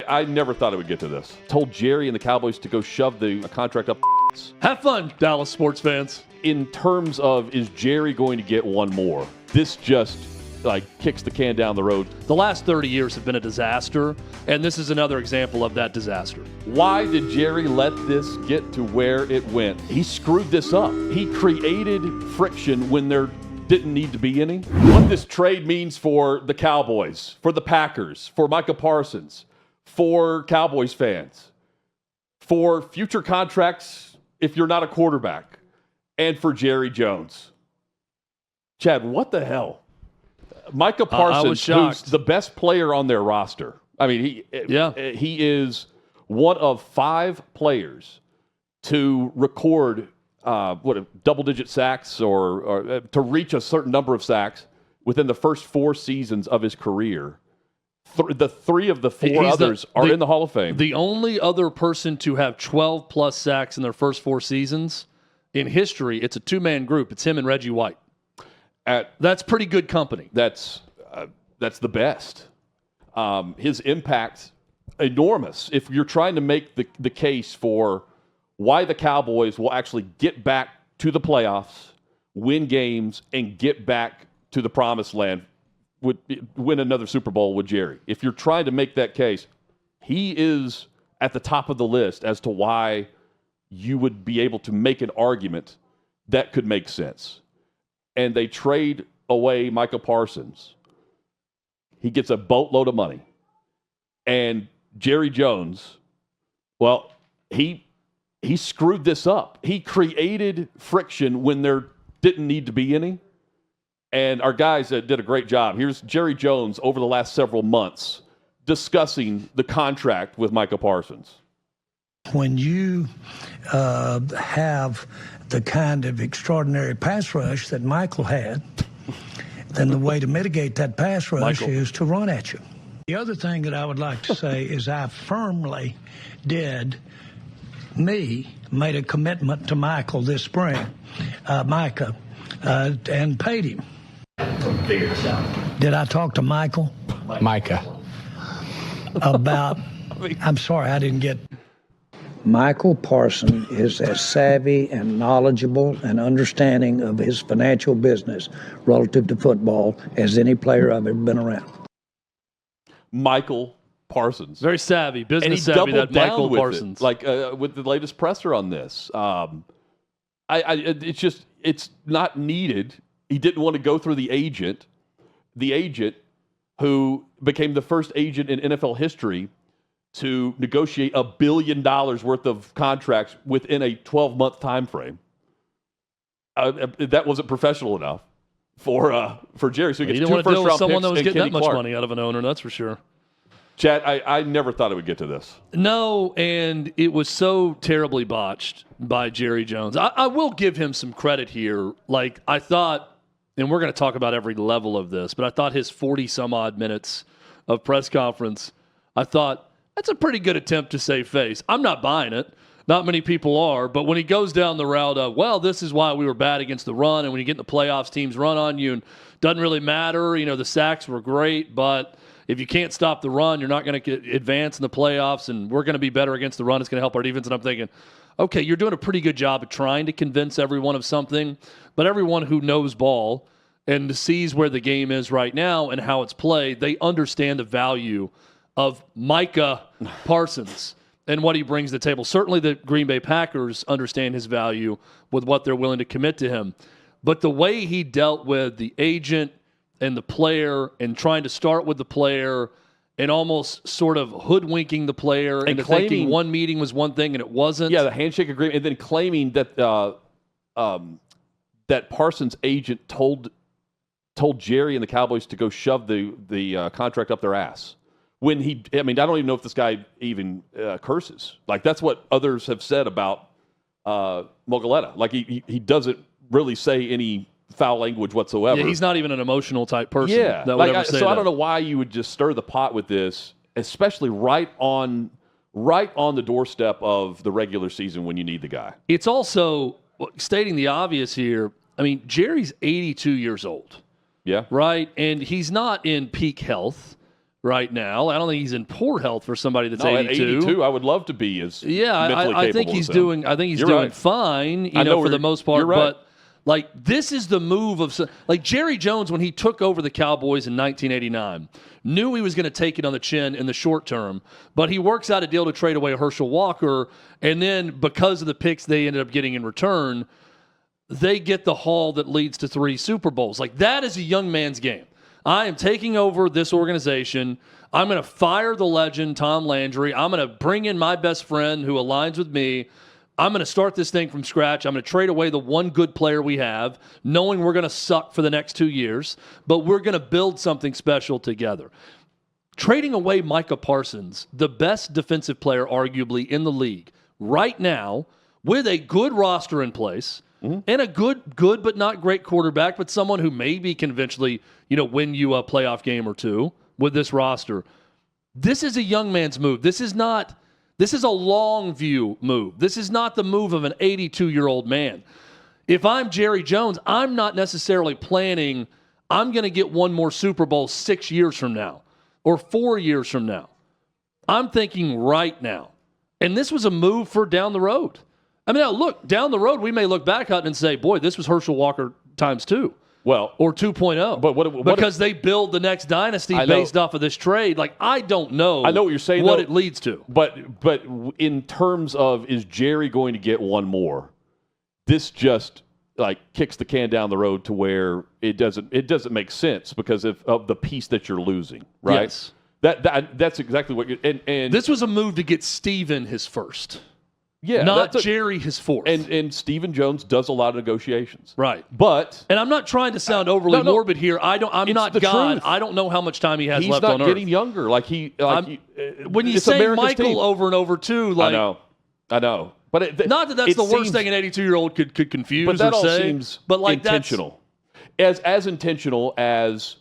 I never thought it would get to this. Told Jerry and the Cowboys to go shove the contract up. Have fun, Dallas sports fans. In terms of, is Jerry going to get one more? This just kicks the can down the road. The last 30 years have been a disaster, and this is another example of that disaster. Why did Jerry let this get to where it went? He screwed this up. He created friction when there didn't need to be any. What this trade means for the Cowboys, for the Packers, for Micah Parsons, for Cowboys fans, for future contracts if you're not a quarterback, and for Jerry Jones. Chad, what the hell? Micah Parsons, who's the best player on their roster. I mean, he is one of 5 players to record double-digit sacks or to reach a certain number of sacks within the first 4 seasons of his career. The 3 of the 4 others are in the Hall of Fame. The only other person to have 12-plus sacks in their first 4 seasons in history, it's a 2-man group. It's him and Reggie White. That's pretty good company. That's the best. His impact, enormous. If you're trying to make the case for why the Cowboys will actually get back to the playoffs, win games, and get back to the promised land, win another Super Bowl with Jerry. If you're trying to make that case, he is at the top of the list as to why you would be able to make an argument that could make sense. And they trade away Micah Parsons. He gets a boatload of money. And Jerry Jones, well, he screwed this up. He created friction when there didn't need to be any. And our guys did a great job. Here's Jerry Jones over the last several months discussing the contract with Micah Parsons. When you have the kind of extraordinary pass rush that Michael had, then the way to mitigate that pass rush is to run at you. The other thing that I would like to say is I firmly made a commitment to Michael this spring, Micah, and paid him. Did I talk to Michael? Micah. I'm sorry, I didn't get. Michael Parsons is as savvy and knowledgeable and understanding of his financial business relative to football as any player I've ever been around. Michael Parsons. Very savvy, business savvy, that Michael Parsons. With the latest presser on this. It's not needed. He didn't want to go through the agent who became the first agent in NFL history to negotiate $1 billion worth of contracts within a 12-month time frame. That wasn't professional enough for Jerry. So he didn't want to deal with someone that was getting that much money out of an owner, that's for sure. Chad, I never thought it would get to this. No, and it was so terribly botched by Jerry Jones. I will give him some credit here. I thought, and we're going to talk about every level of this, but I thought his 40-some-odd minutes of press conference, I thought, that's a pretty good attempt to save face. I'm not buying it. Not many people are. But when he goes down the route of, well, this is why we were bad against the run, and when you get in the playoffs, teams run on you, and doesn't really matter. The sacks were great, but if you can't stop the run, you're not going to advance in the playoffs, and we're going to be better against the run. It's going to help our defense. And I'm thinking, okay, you're doing a pretty good job of trying to convince everyone of something, but everyone who knows ball and sees where the game is right now and how it's played, they understand the value of Micah Parsons and what he brings to the table. Certainly the Green Bay Packers understand his value with what they're willing to commit to him. But the way he dealt with the agent and the player and trying to start with the player and almost sort of hoodwinking the player and thinking one meeting was one thing and it wasn't. Yeah, the handshake agreement, and then claiming that that Parsons' agent told Jerry and the Cowboys to go shove the contract up their ass. When I don't even know if this guy even curses. That's what others have said about Mogoleta. He doesn't really say any foul language whatsoever. Yeah, he's not even an emotional type person. Yeah, that would ever say that. I don't know why you would just stir the pot with this, especially right on the doorstep of the regular season when you need the guy. It's also stating the obvious here. Jerry's 82 years old. Yeah. Right? And he's not in peak health. right now. I don't think he's in poor health for somebody that's 82. At 82, I would love to be as I think he's doing. I think he's doing fine. You know, for the most part. Right. But like, this is the move of like Jerry Jones when he took over the Cowboys in 1989. Knew he was going to take it on the chin in the short term, but he works out a deal to trade away Herschel Walker, and then because of the picks they ended up getting in return, they get the haul that leads to 3 Super Bowls. Like, that is a young man's game. I am taking over this organization. I'm going to fire the legend, Tom Landry. I'm going to bring in my best friend who aligns with me. I'm going to start this thing from scratch. I'm going to trade away the one good player we have, knowing we're going to suck for the next 2 years, but we're going to build something special together. Trading away Micah Parsons, the best defensive player arguably in the league right now, with a good roster in place, and a good but not great quarterback, but someone who maybe can eventually, win you a playoff game or two with this roster. This is a young man's move. This is a long view move. This is not the move of an 82-year-old man. If I'm Jerry Jones, I'm not necessarily planning I'm going to get one more Super Bowl 6 years from now or 4 years from now. I'm thinking right now. And this was a move for down the road. I mean, now look, down the road, we may look back at it and say, boy, this was Herschel Walker times 2. Well, or 2.0. But because they build the next dynasty based off of this trade. Like, I don't know. I know what you're saying. What it leads to. But in terms of, is Jerry going to get one more? This just kicks the can down the road to where it doesn't make sense because of the piece that you're losing, right? Yes. That's exactly what you're. And this was a move to get Steven his first. Yeah, not Jerry his fourth. And Stephen Jones does a lot of negotiations. Right. And I'm not trying to sound overly morbid here. I'm not God. Truth. I don't know how much time he has left on Earth. He's not getting younger. When you say America's Michael team. over and over too, I know. But not that's the worst thing an 82-year-old could confuse but that or all say. Seems but intentional. As intentional as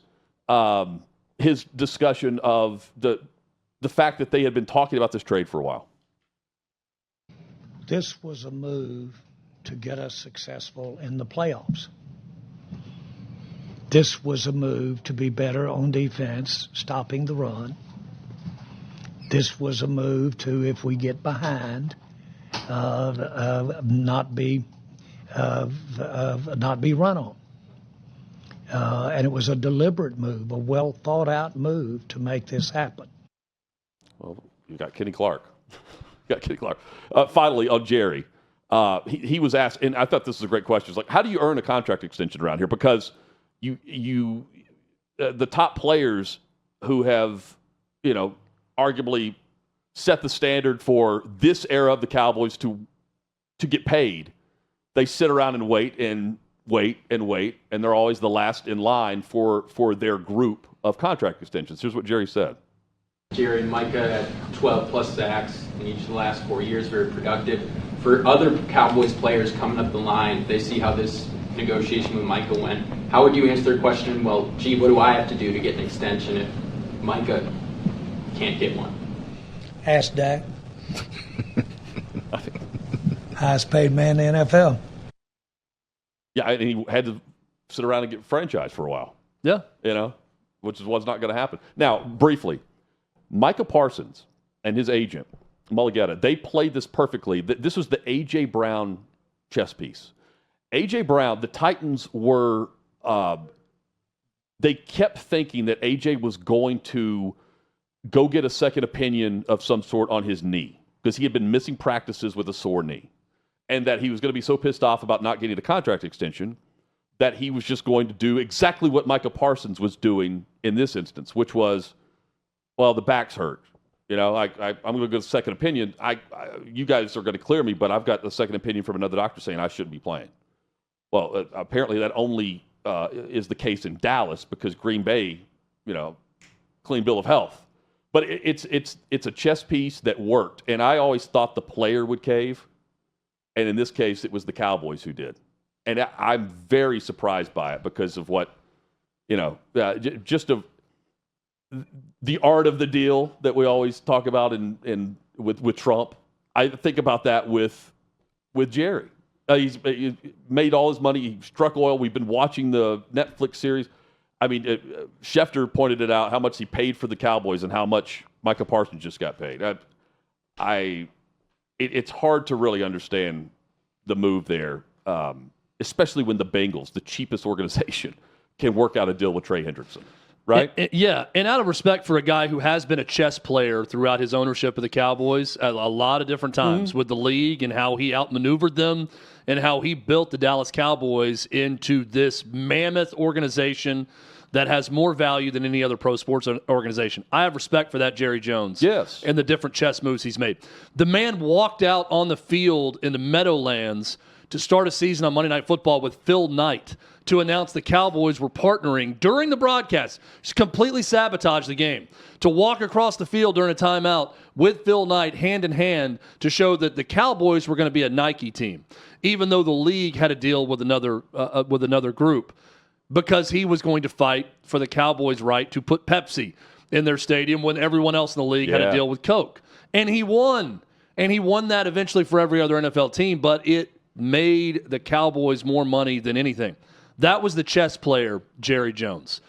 his discussion of the fact that they had been talking about this trade for a while. This was a move to get us successful in the playoffs. This was a move to be better on defense, stopping the run. This was a move to, if we get behind, not be run on. And it was a deliberate move, a well thought out move to make this happen. Well, you got Kenny Clark. Finally, on Jerry, he was asked, and I thought this was a great question. It's like, how do you earn a contract extension around here? Because you the top players who have, arguably set the standard for this era of the Cowboys to get paid, they sit around and wait, and they're always the last in line for their group of contract extensions. Here's what Jerry said. Jerry and Micah had 12-plus sacks in each of the last 4 years, very productive. For other Cowboys players coming up the line, they see how this negotiation with Micah went. How would you answer their question, well, gee, what do I have to do to get an extension if Micah can't get one? Ask Dak. Highest paid man in the NFL. Yeah, and he had to sit around and get franchised for a while. Yeah. Which was not going to happen. Now, briefly, Micah Parsons and his agent, Mulligetta, they played this perfectly. This was the A.J. Brown chess piece. A.J. Brown, the Titans were, they kept thinking that A.J. was going to go get a second opinion of some sort on his knee because he had been missing practices with a sore knee, and that he was going to be so pissed off about not getting a contract extension that he was just going to do exactly what Micah Parsons was doing in this instance, which was, well, the back's hurt. I'm going to get a second opinion. You guys are going to clear me, but I've got a second opinion from another doctor saying I shouldn't be playing. Well, apparently that only is the case in Dallas because Green Bay, clean bill of health. But it's a chess piece that worked, and I always thought the player would cave, and in this case, it was the Cowboys who did. And I'm very surprised by it because of what, just of the art of the deal that we always talk about with Trump. I think about that with Jerry. He made all his money. He struck oil. We've been watching the Netflix series. I mean, Schefter pointed it out, how much he paid for the Cowboys and how much Micah Parsons just got paid. It's hard to really understand the move there, especially when the Bengals, the cheapest organization, can work out a deal with Trey Hendrickson, right? Yeah, and out of respect for a guy who has been a chess player throughout his ownership of the Cowboys a lot of different times with the league and how he outmaneuvered them and how he built the Dallas Cowboys into this mammoth organization that has more value than any other pro sports organization. I have respect for that Jerry Jones. Yes. And the different chess moves he's made. The man walked out on the field in the Meadowlands to start a season on Monday Night Football with Phil Knight to announce the Cowboys were partnering during the broadcast. Just completely sabotaged the game. To walk across the field during a timeout with Phil Knight hand in hand to show that the Cowboys were going to be a Nike team, even though the league had a deal with another group, because he was going to fight for the Cowboys' right to put Pepsi in their stadium when everyone else in the league had a deal with Coke. And he won. And he won that eventually for every other NFL team, but it made the Cowboys more money than anything. That was the chess player, Jerry Jones.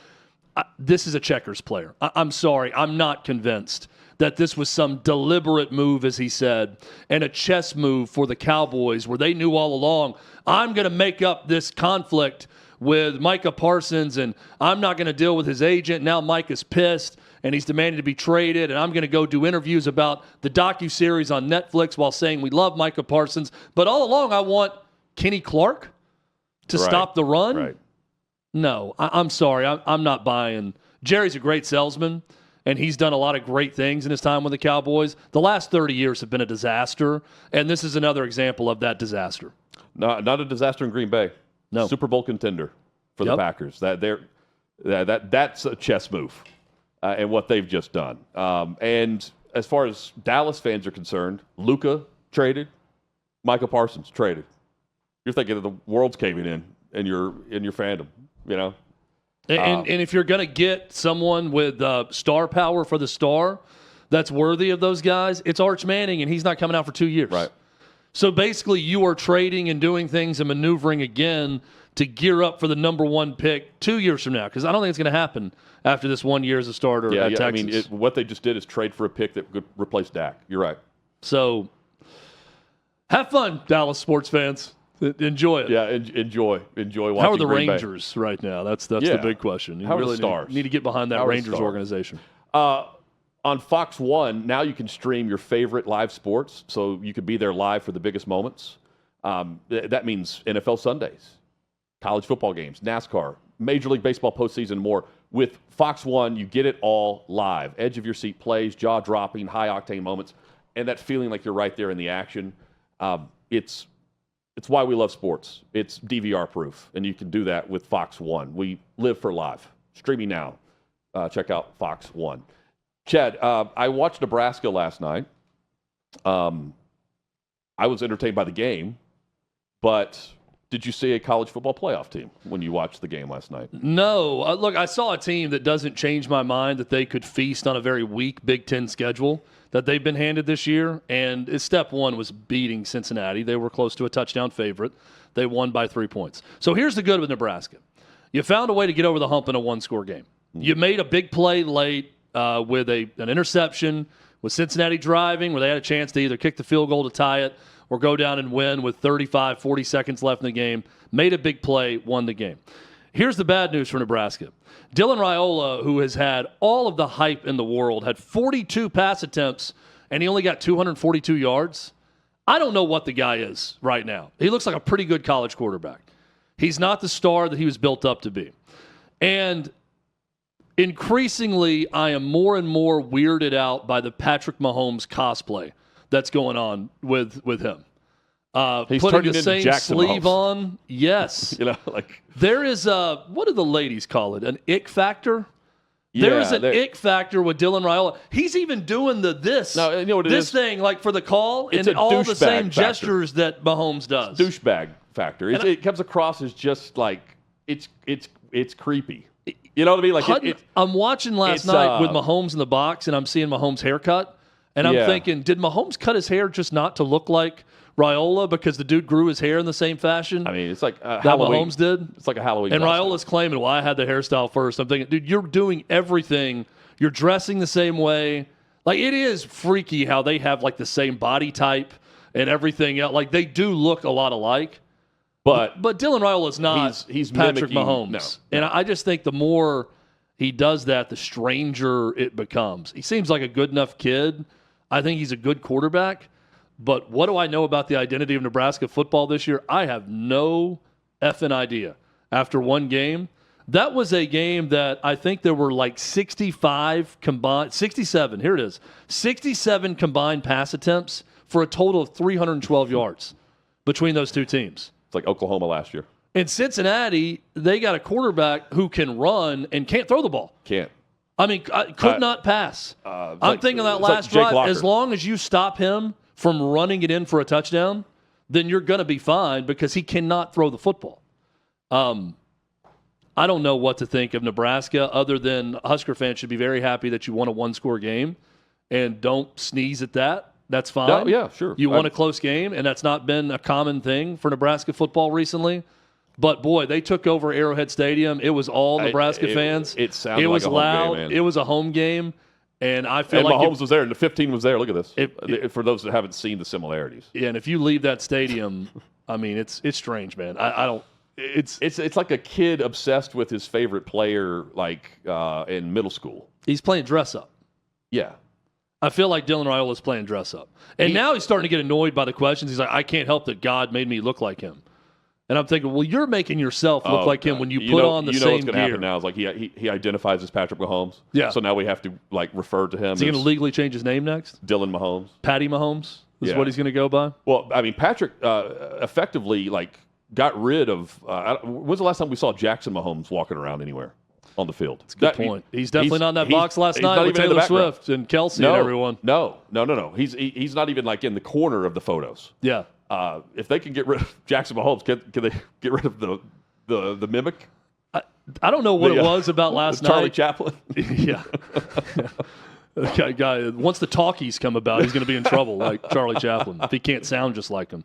This is a checkers player. I'm sorry. I'm not convinced that this was some deliberate move, as he said, and a chess move for the Cowboys where they knew all along, I'm going to make up this conflict with Micah Parsons, and I'm not going to deal with his agent. Now Micah's pissed, and he's demanding to be traded, and I'm going to go do interviews about the docuseries on Netflix while saying we love Micah Parsons. But all along, I want Kenny Clark to stop the run? Right. No, I'm sorry. I'm not buying. Jerry's a great salesman, and he's done a lot of great things in his time with the Cowboys. The last 30 years have been a disaster, and this is another example of that disaster. Not a disaster in Green Bay. No. Super Bowl contender for the Packers. That's a chess move, and what they've just done. And as far as Dallas fans are concerned, Luka traded, Micah Parsons traded. You're thinking of the world's caving in your fandom, you know. And if you're going to get someone with star power for the star that's worthy of those guys, it's Arch Manning, and he's not coming out for 2 years. Right. So basically, you are trading and doing things and maneuvering again to gear up for the number one pick 2 years from now, because I don't think it's going to happen after this 1 year as a starter at Texas. I mean, what they just did is trade for a pick that could replace Dak. You're right. So have fun, Dallas sports fans. Enjoy it. Yeah, enjoy watching. How are the Green Rangers right now? That's the big question. You How are really the Stars? need to get behind that Rangers organization. On Fox 1, now you can stream your favorite live sports, so you could be there live for the biggest moments. That means NFL Sundays, college football games, NASCAR, Major League Baseball postseason, and more. With Fox 1, you get it all live. Edge-of-your-seat plays, jaw-dropping, high-octane moments, and that feeling like you're right there in the action. It's why we love sports. It's DVR-proof, and you can do that with Fox 1. We live for live. Streaming now. Check out Fox 1. Chad, I watched Nebraska last night. I was entertained by the game, but did you see a college football playoff team when you watched the game last night? No. Look, I saw a team that doesn't change my mind that they could feast on a very weak Big Ten schedule that they've been handed this year, and step one was beating Cincinnati. They were close to a touchdown favorite. They won by 3 points. So here's the good with Nebraska. You found a way to get over the hump in a one-score game. You made a big play late with an interception, with Cincinnati driving, where they had a chance to either kick the field goal to tie it or go down and win with 35, 40 seconds left in the game. Made a big play, won the game. Here's the bad news for Nebraska. Dylan Raiola, who has had all of the hype in the world, had 42 pass attempts, and he only got 242 yards. I don't know what the guy is right now. He looks like a pretty good college quarterback. He's not the star that he was built up to be. And increasingly, I am more and more weirded out by the Patrick Mahomes cosplay that's going on with him. He's putting the same Jackson sleeve Mahomes. on. Yes. Like there is what do the ladies call it? An ick factor? There is an ick factor with Dylan Raiola. He's even doing this thing like for the call it's and all the same factor. Gestures that Mahomes does. Douchebag factor. It comes across as just like it's creepy. You know what I mean? Like I'm watching last night with Mahomes in the box, and I'm seeing Mahomes' haircut. And I'm thinking, did Mahomes cut his hair just not to look like Raiola because the dude grew his hair in the same fashion? I mean, it's like how Halloween. Mahomes did. It's like a Halloween. And costume. Raiola's claiming, well, I had the hairstyle first. I'm thinking, dude, you're doing everything. You're dressing the same way. Like, it is freaky how they have, like, the same body type and everything else. Like, they do look a lot alike. But Dylan Raiola is not he's Patrick mimicking, Mahomes. No. And I just think the more he does that, the stranger it becomes. He seems like a good enough kid. I think he's a good quarterback. But what do I know about the identity of Nebraska football this year? I have no effing idea. After one game, that was a game that I think there were like 67, here it is, 67 combined pass attempts for a total of 312 yards between those two teams. It's like Oklahoma last year. In Cincinnati, they got a quarterback who can run and can't throw the ball. Can't. I mean, could not pass. I'm thinking that last drive, as long as you stop him from running it in for a touchdown, then you're going to be fine because he cannot throw the football. I don't know what to think of Nebraska other than Husker fans should be very happy that you won a one-score game and don't sneeze at that. That's fine. No, yeah, sure. You won a close game, and that's not been a common thing for Nebraska football recently. But, boy, they took over Arrowhead Stadium. It was all Nebraska fans. It sounded like a loud. Home game, man. It was a home game, and I feel and like Mahomes was there, and the 15 was there. Look at this. For those that haven't seen the similarities. Yeah, and if you leave that stadium, I mean, it's strange, man. I don't. It's like a kid obsessed with his favorite player, like in middle school. He's playing dress up. Yeah. I feel like Dylan Raiola is playing dress up. And now he's starting to get annoyed by the questions. He's like, I can't help that God made me look like him. And I'm thinking, well, you're making yourself look like him when you put on the same gear. What's going to happen now is like he identifies as Patrick Mahomes. Yeah. So now we have to like refer to him. Is he going to legally change his name next? Dylan Mahomes. Patty Mahomes is what he's going to go by? Well, I mean, Patrick effectively like got rid of when's the last time we saw Jackson Mahomes walking around anywhere on the field? That's a good point. He's definitely not in that box last night with Taylor Swift and Kelsey and everyone. No. He's not even like in the corner of the photos. Yeah. If they can get rid of Jackson Mahomes, can they get rid of the mimic? I don't know what it was about last night. Charlie Chaplin. Yeah. Guy, once the talkies come about, he's going to be in trouble like Charlie Chaplin if he can't sound just like him.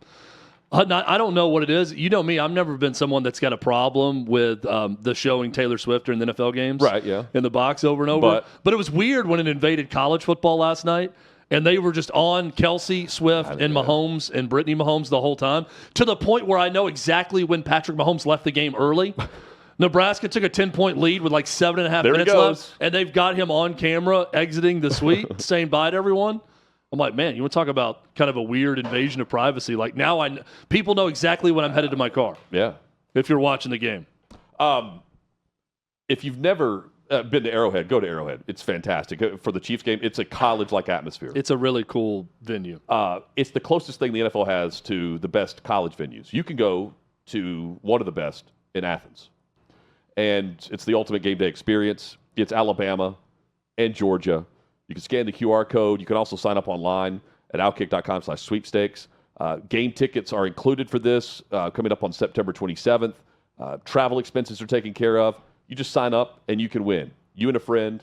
I don't know what it is. You know me, I've never been someone that's got a problem with the showing Taylor Swift during the NFL games. Right, yeah. In the box over and over. But it was weird when it invaded college football last night, and they were just on Kelsey, Swift, and Mahomes and Brittany Mahomes the whole time, to the point where I know exactly when Patrick Mahomes left the game early. Nebraska took a 10-point lead with like 7.5 minutes left, and they've got him on camera exiting the suite, saying bye to everyone. I'm like, man, you want to talk about kind of a weird invasion of privacy? Like now, people know exactly when I'm headed to my car. Yeah. If you're watching the game. If you've never been to Arrowhead, go to Arrowhead. It's fantastic. For the Chiefs game, it's a college-like atmosphere. It's a really cool venue. It's the closest thing the NFL has to the best college venues. You can go to one of the best in Athens, and it's the ultimate game day experience. It's Alabama and Georgia. You can scan the QR code. You can also sign up online at outkick.com/sweepstakes. Game tickets are included for this coming up on September 27th. Travel expenses are taken care of. You just sign up and you can win. You and a friend,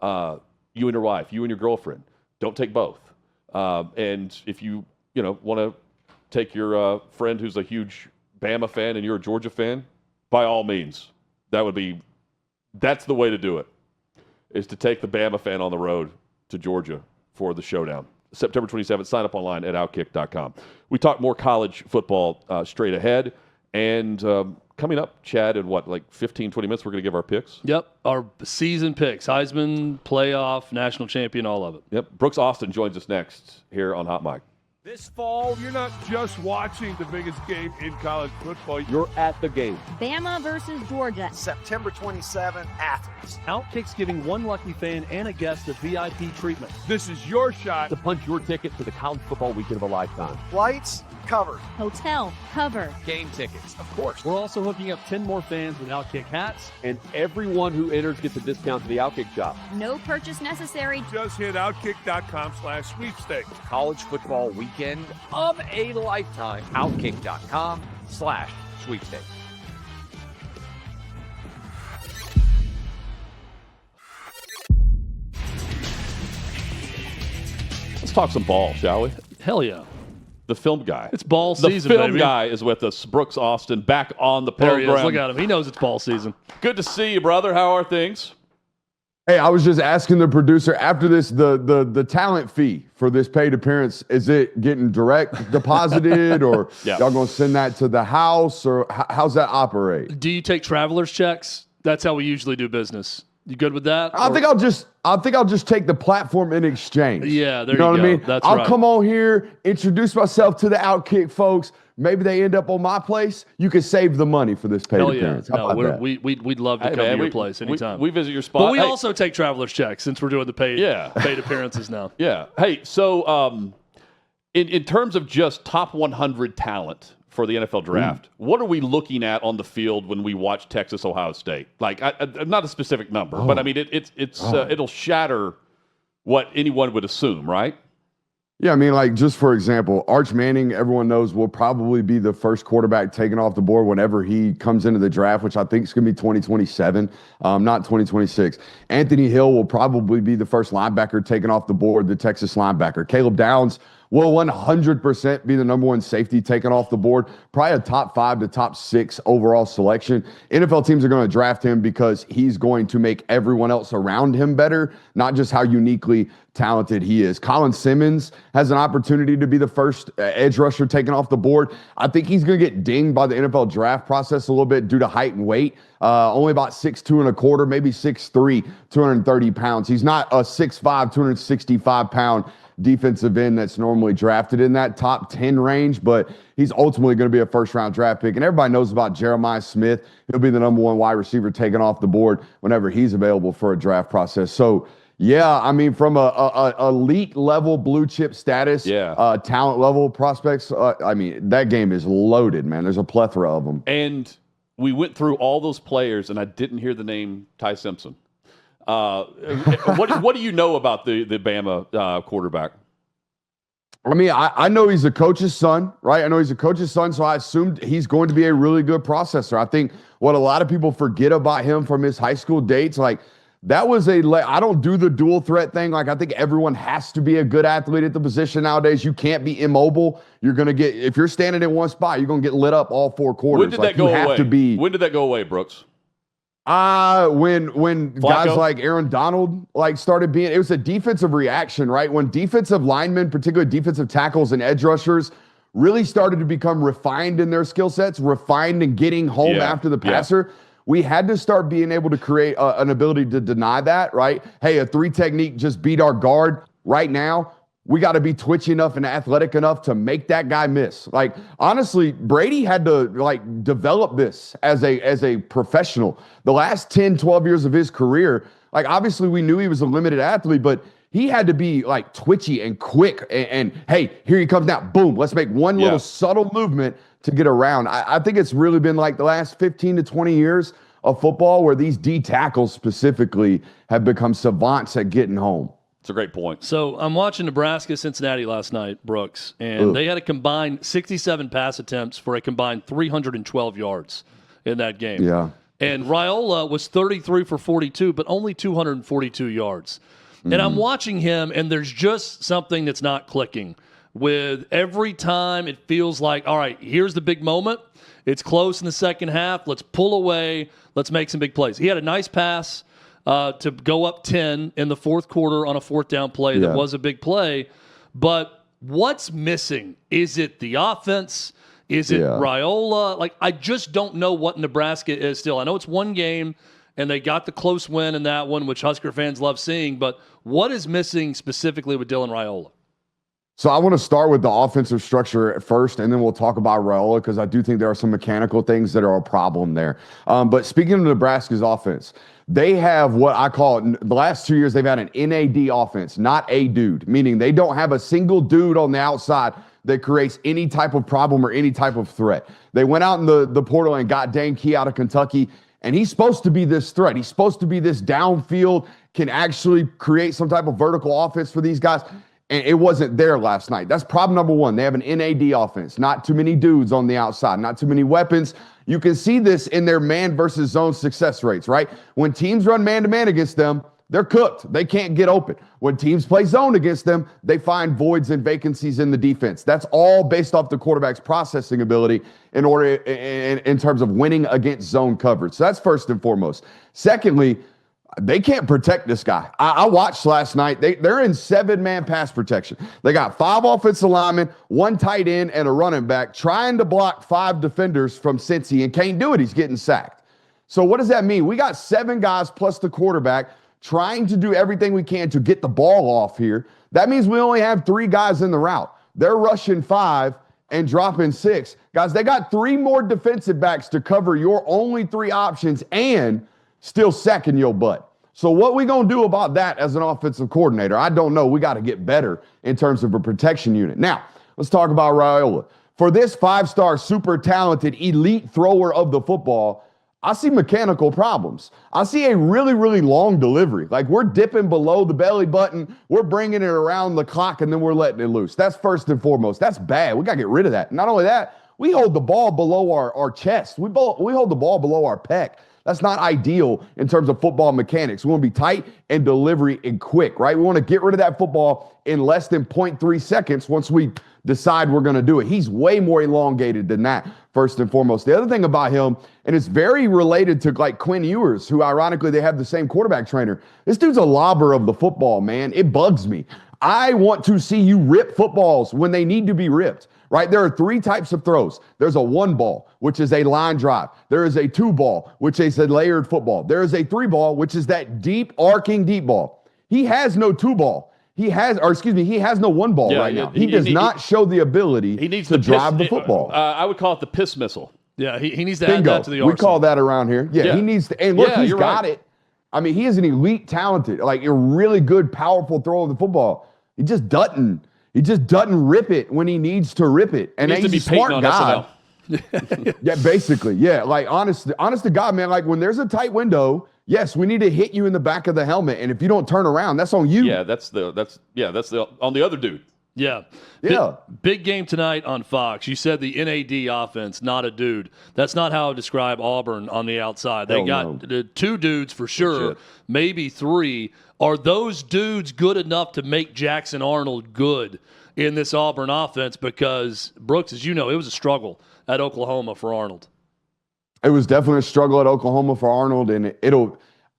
you and your wife, you and your girlfriend. Don't take both. And if you want to take your friend who's a huge Bama fan and you're a Georgia fan, by all means, that's the way to do it. Is to take the Bama fan on the road to Georgia for the showdown. September 27th, sign up online at outkick.com. We talk more college football straight ahead. And coming up, Chad, in 15, 20 minutes, we're going to give our picks? Yep, our season picks. Heisman, playoff, national champion, all of it. Yep. Brooks Austin joins us next here on Hot Mic. This fall, you're not just watching the biggest game in college football. You're at the game. Bama versus Georgia. September 27, Athens. OutKick's giving one lucky fan and a guest the VIP treatment. This is your shot to punch your ticket to the college football weekend of a lifetime. Flights covered. Hotel covered. Game tickets, of course. We're also hooking up 10 more fans with OutKick hats. And everyone who enters gets a discount to the OutKick shop. No purchase necessary. Just hit outkick.com/sweepstakes. College football weekend of a lifetime. Outkick.com/sweepstakes. Let's talk some ball, shall we? Hell yeah. The film guy. It's ball the season, film baby. guy is with us. Brooks Austin back on the There program. he is. Look at him. He knows it's ball season. Good to see you, brother. How are things? Hey, I was just asking the producer after this, the talent fee for this paid appearance, is it getting direct deposited or y'all going to send that to the house or how's that operate? Do you take traveler's checks? That's how we usually do business. You good with that? I think I'll just take the platform in exchange. Yeah, there you know you what go. I mean? That's I'll right. come on here, introduce myself to the OutKick folks. Maybe they end up on my place. You can save the money for this paid Hell yeah. appearance. How No, about that? we'd love to come to your place anytime. We visit your spot. But we also take traveler's checks since we're doing the paid appearances now. Yeah. Hey, so in terms of just top 100 talent for the NFL draft, what are we looking at on the field when we watch Texas, Ohio State? Like, not a specific number, but I mean, it'll shatter what anyone would assume, right? Yeah, I mean, like, just for example, Arch Manning, everyone knows, will probably be the first quarterback taken off the board whenever he comes into the draft, which I think is going to be 2027, not 2026. Anthony Hill will probably be the first linebacker taken off the board, the Texas linebacker. Caleb Downs will 100% be the number one safety taken off the board, probably a top 5 to top 6 overall selection. NFL teams are going to draft him because he's going to make everyone else around him better, not just how uniquely talented he is. Colin Simmons has an opportunity to be the first edge rusher taken off the board. I think he's going to get dinged by the NFL draft process a little bit due to height and weight. Only about 6'2 and a quarter, maybe 6'3", 230 pounds. He's not a 6'5", 265 pound defensive end that's normally drafted in that top 10 range, but he's ultimately going to be a first-round draft pick. And everybody knows about Jeremiah Smith. He'll be the number one wide receiver taken off the board whenever he's available for a draft process. So, yeah, I mean, from a elite level blue chip status, talent level prospects, I mean, that game is loaded, man. There's a plethora of them. And we went through all those players, and I didn't hear the name Ty Simpson. What do you know about the Bama quarterback? I mean, I know he's a coach's son, right? I know he's a coach's son, so I assumed he's going to be a really good processor. I think what a lot of people forget about him from his high school dates, like, that was I don't do the dual threat thing. Like, I think everyone has to be a good athlete at the position nowadays. You can't be immobile. You're going to get, if you're standing in one spot, you're going to get lit up all 4 quarters. When did that go away? When did that go away, Brooks? When Flacco? guys like Aaron Donald started being, it was a defensive reaction, right? When defensive linemen, particularly defensive tackles and edge rushers, really started to become refined in their skill sets, refined in getting home after the passer. We had to start being able to create an ability to deny that, right? Hey, a 3 technique just beat our guard. Right now, we got to be twitchy enough and athletic enough to make that guy miss. Like, honestly, Brady had to develop this as a professional. The last 10, 12 years of his career, obviously we knew he was a limited athlete, but he had to be twitchy and quick and hey, here he comes now. Boom, let's make one little subtle movement to get around. I think it's really been the last 15 to 20 years of football where these D tackles specifically have become savants at getting home. It's a great point. So I'm watching Nebraska, Cincinnati last night, Brooks, and they had a combined 67 pass attempts for a combined 312 yards in that game. Yeah. And Raiola was 33 for 42, but only 242 yards. And I'm watching him, and there's just something that's not clicking. With every time it feels like, all right, here's the big moment. It's close in the second half. Let's pull away. Let's make some big plays. He had a nice pass to go up 10 in the fourth quarter on a 4th down play that was a big play. But what's missing? Is it the offense? Is it Raiola? I just don't know what Nebraska is still. I know it's one game, and they got the close win in that one, which Husker fans love seeing. But what is missing specifically with Dylan Raiola? So I want to start with the offensive structure at first, and then we'll talk about Raiola because I do think there are some mechanical things that are a problem there. But speaking of Nebraska's offense, they have what I call, the last 2 years, they've had an NAD offense, not a dude, meaning they don't have a single dude on the outside that creates any type of problem or any type of threat. They went out in the portal and got Dane Key out of Kentucky, and he's supposed to be this threat. He's supposed to be this downfield, can actually create some type of vertical offense for these guys. And it wasn't there last night. That's problem number one. They have an NAD offense. Not too many dudes on the outside. Not too many weapons. You can see this in their man versus zone success rates, right? When teams run man-to-man against them, they're cooked. They can't get open. When teams play zone against them, they find voids and vacancies in the defense. That's all based off the quarterback's processing ability in terms of winning against zone coverage. So that's first and foremost. Secondly, they can't protect this guy. I watched last night. They're in 7-man pass protection. They got 5 offensive linemen, 1 tight end, and a running back trying to block 5 defenders from Cincy, and can't do it. He's getting sacked. So what does that mean? We got 7 guys plus the quarterback trying to do everything we can to get the ball off here. That means we only have 3 guys in the route. They're rushing 5 and dropping 6. Guys, they got 3 more defensive backs to cover your only 3 options and still sacking your butt. So what we going to do about that as an offensive coordinator? I don't know. We got to get better in terms of a protection unit. Now, let's talk about Raiola. For this 5-star, super talented, elite thrower of the football, I see mechanical problems. I see a really, really long delivery. Like, we're dipping below the belly button. We're bringing it around the clock, and then we're letting it loose. That's first and foremost. That's bad. We got to get rid of that. Not only that, we hold the ball below our chest. We hold the ball below our pec. That's not ideal in terms of football mechanics. We want to be tight and delivery and quick, right? We want to get rid of that football in less than 0.3 seconds once we decide we're going to do it. He's way more elongated than that, first and foremost. The other thing about him, and it's very related to like Quinn Ewers, who ironically they have the same quarterback trainer. This dude's a lobber of the football, man. It bugs me. I want to see you rip footballs when they need to be ripped. Right? There are 3 types of throws. There's a 1 ball, which is a line drive. There is a 2 ball, which is a layered football. There is a 3 ball, which is that deep arcing deep ball. He has no 2 ball. He has no 1 ball right now. He does not show the ability to drive the football. I would call it the piss missile. Yeah, he needs to add that to the arsenal. We call that around here. Yeah, he needs to. And look, he's got it. I mean, he is an elite, talented, like a really good, powerful thrower of the football. He just doesn't rip it when he needs to rip it. And he's a smart guy. Yeah, basically. Yeah, like honest to God, man, like when there's a tight window, yes, we need to hit you in the back of the helmet. And if you don't turn around, that's on you. Yeah, that's on the other dude. Yeah. Big game tonight on Fox. You said the NAD offense, not a dude. That's not how I describe Auburn on the outside. They got 2 dudes for sure, maybe 3. Are those dudes good enough to make Jackson Arnold good in this Auburn offense? Because, Brooks, as you know, it was a struggle at Oklahoma for Arnold. It was definitely a struggle at Oklahoma for Arnold, and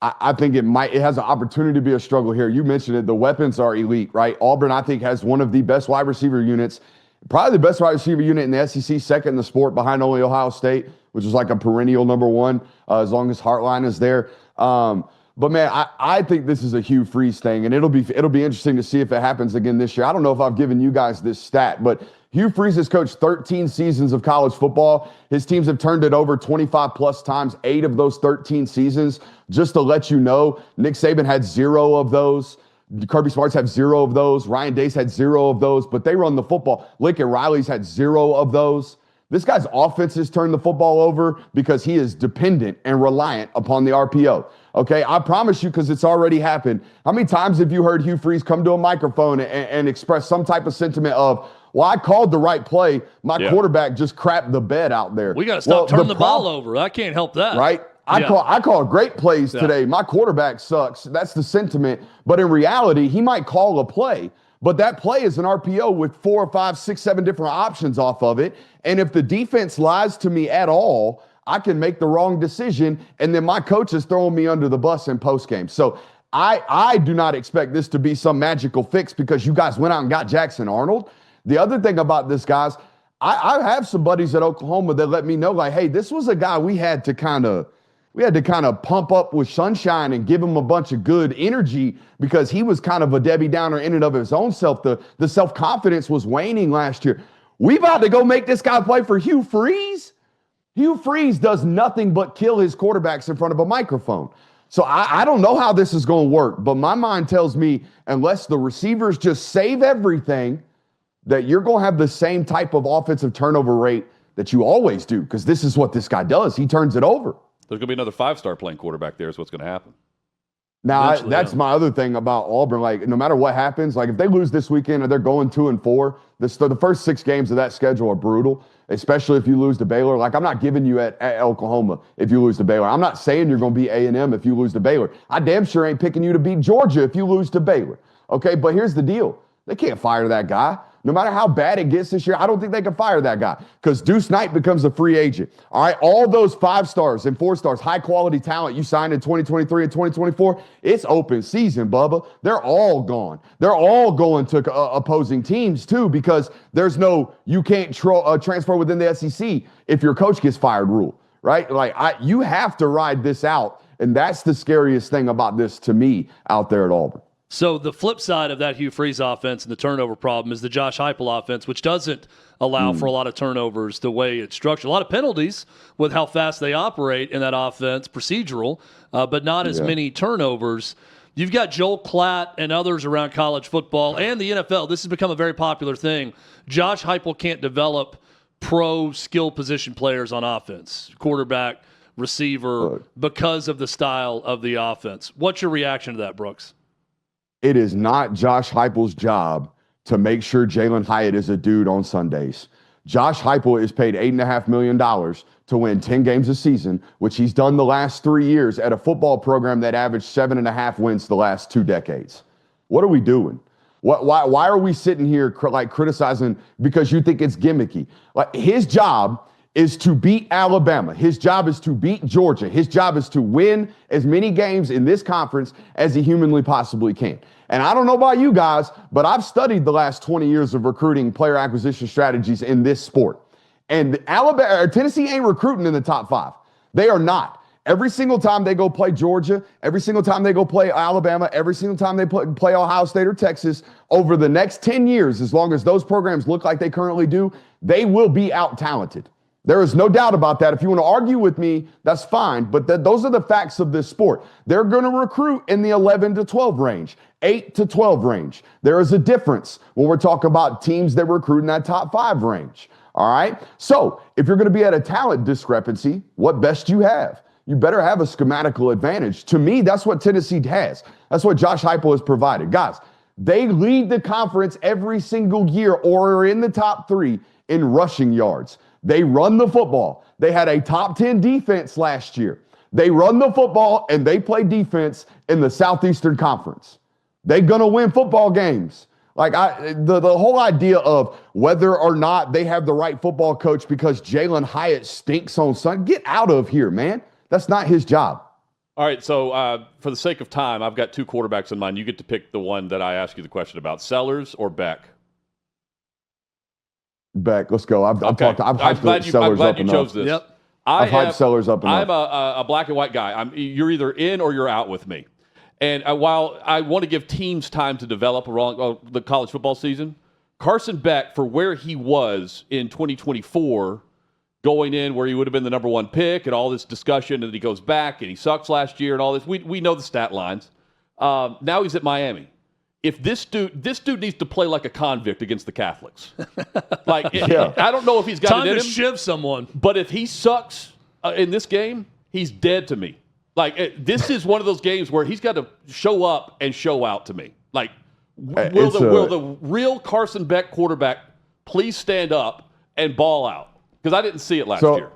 I think it has an opportunity to be a struggle here. You mentioned it. The weapons are elite, right? Auburn, I think, has one of the best wide receiver units, probably the best wide receiver unit in the SEC, second in the sport behind only Ohio State, which is like a perennial number 1 as long as Hartline is there. But, man, I think this is a Hugh Freeze thing, and it'll be interesting to see if it happens again this year. I don't know if I've given you guys this stat, but Hugh Freeze has coached 13 seasons of college football. His teams have turned it over 25-plus times, 8 of those 13 seasons. Just to let you know, Nick Saban had 0 of those. Kirby Smart's have 0 of those. Ryan Day had 0 of those, but they run the football. Lincoln Riley's had 0 of those. This guy's offense has turned the football over because he is dependent and reliant upon the RPO. Okay, I promise you, because it's already happened. How many times have you heard Hugh Freeze come to a microphone and express some type of sentiment of, well, I called the right play. My quarterback just crapped the bed out there. We got to stop turning the ball over. I can't help that. Right? I call great plays today. My quarterback sucks. That's the sentiment. But in reality, he might call a play. But that play is an RPO with 4 or 5, 6, 7 different options off of it. And if the defense lies to me at all, I can make the wrong decision, and then my coach is throwing me under the bus in postgame. So I do not expect this to be some magical fix because you guys went out and got Jackson Arnold. The other thing about this, guys, I have some buddies at Oklahoma that let me know, like, hey, this was a guy we had to kind of pump up with sunshine and give him a bunch of good energy because he was kind of a Debbie Downer in and of his own self. The self-confidence was waning last year. We about to go make this guy play for Hugh Freeze? Hugh Freeze does nothing but kill his quarterbacks in front of a microphone. So I don't know how this is going to work, but my mind tells me unless the receivers just save everything, that you're going to have the same type of offensive turnover rate that you always do, because this is what this guy does. He turns it over. There's going to be another 5-star playing quarterback there is what's going to happen. Now, that's my other thing about Auburn. Like, no matter what happens, like if they lose this weekend and they're going 2-4, the first 6 games of that schedule are brutal. especially if you lose to Baylor. Like, I'm not giving you at Oklahoma if you lose to Baylor. I'm not saying you're going to be A&M if you lose to Baylor. I damn sure ain't picking you to beat Georgia if you lose to Baylor. Okay, but here's the deal. They can't fire that guy. No matter how bad it gets this year, I don't think they can fire that guy because Deuce Knight becomes a free agent. All right, all those 5 stars and 4 stars, high-quality talent you signed in 2023 and 2024, it's open season, Bubba. They're all gone. They're all going to opposing teams, too, because there's no you can't transfer within the SEC if your coach gets fired rule, right? Like, you have to ride this out, and that's the scariest thing about this to me out there at Auburn. So the flip side of that Hugh Freeze offense and the turnover problem is the Josh Heupel offense, which doesn't allow for a lot of turnovers the way it's structured. A lot of penalties with how fast they operate in that offense, procedural, but not as many turnovers. You've got Joel Klatt and others around college football and the NFL. This has become a very popular thing. Josh Heupel can't develop pro skill position players on offense, quarterback, receiver, because of the style of the offense. What's your reaction to that, Brooks? It is not Josh Heupel's job to make sure Jalen Hyatt is a dude on Sundays. Josh Heupel is paid $8.5 million to win 10 games a season, which he's done the last 3 years at a football program that averaged 7.5 wins the last 2 decades. What are we doing? Why are we sitting here criticizing because you think it's gimmicky? Like, his job is to beat Alabama. His job is to beat Georgia. His job is to win as many games in this conference as he humanly possibly can. And I don't know about you guys, but I've studied the last 20 years of recruiting player acquisition strategies in this sport. And Tennessee ain't recruiting in the top 5. They are not. Every single time they go play Georgia, every single time they go play Alabama, every single time they play Ohio State or Texas, over the next 10 years, as long as those programs look like they currently do, they will be out-talented. There is no doubt about that. If you want to argue with me, that's fine. But those are the facts of this sport. They're going to recruit in the 11 to 12 range, 8 to 12 range. There is a difference when we're talking about teams that recruit in that top 5 range. All right. So if you're going to be at a talent discrepancy, what best you have? You better have a schematical advantage. To me, that's what Tennessee has. That's what Josh Heupel has provided. Guys, they lead the conference every single year or are in the top 3 in rushing yards. They run the football. They had a top 10 defense last year. They run the football and they play defense in the Southeastern Conference. They're going to win football games. Like, the whole idea of whether or not they have the right football coach because Jalen Hyatt stinks on Sunday, get out of here, man. That's not his job. All right, so for the sake of time, I've got 2 quarterbacks in mind. You get to pick the one that I asked you the question about, Sellers or Beck. Beck, let's go. I've I'm glad you chose this. Yep. I've hyped Sellers up enough. I'm a black and white guy. You're either in or you're out with me. And while I want to give teams time to develop around the college football season, Carson Beck, for where he was in 2024, going in where he would have been the number 1 pick and all this discussion, and he goes back and he sucks last year and all this. We know the stat lines. Now he's at Miami. If this dude needs to play like a convict against the Catholics. I don't know if he's got time it in to him, shiv someone. but if he sucks in this game, he's dead to me. This is one of those games where he's got to show up and show out to me. Will the real Carson Beck quarterback please stand up and ball out? Because I didn't see it last year.